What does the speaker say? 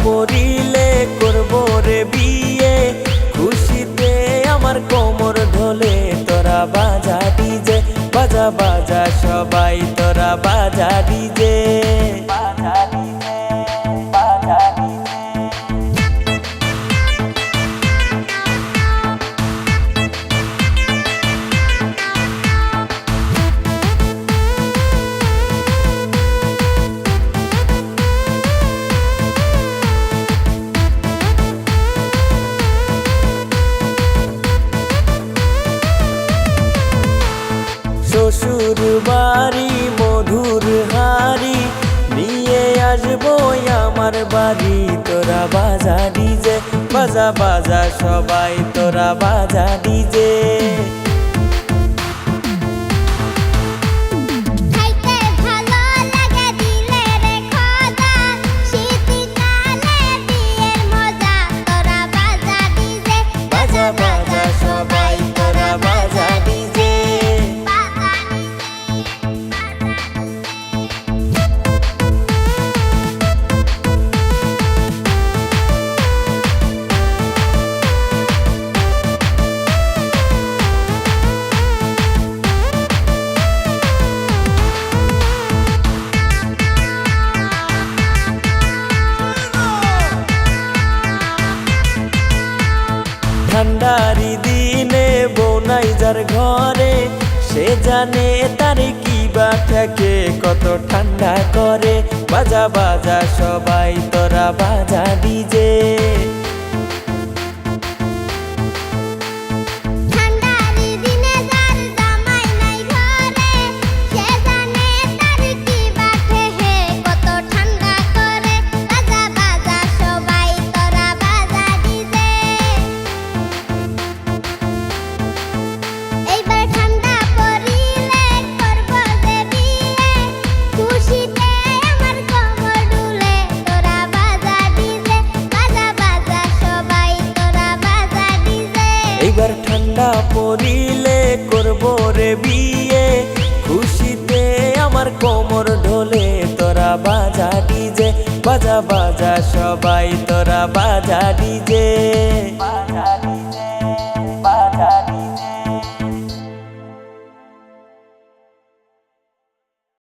পড়িলে করব রে বিয়ে, খুশিতে আমার কোমর ঢোলে। তোরা বাজা ডিজে, বাজা বাজা সবাই তোরা বাজা ডিজে, বাজা ডিজে, বাজা ডিজে। শ্বশুর বাড়ি মধুর হাড়ি নিয়ে আসবো আমার বাড়ি। তোরা বাজা ডিজে, বাজা বাজা সবাই তোরা বাজা ডিজে। ঠান্ডারি দিনে বউনাই যার ঘরে, সে জানে তার কি বা থাকে, কত ঠান্ডা করে। বাজা বাজা সবাই তোরা বাজা ডিজে। এইবার ঠান্ডা পড়িলে করব রে বিয়ে, খুশিতে আমার কোমর ঢোলে। তোরা বাজা ডিজে, বাজা বাজা সবাই তোরা বাজা ডিজে, বাজা।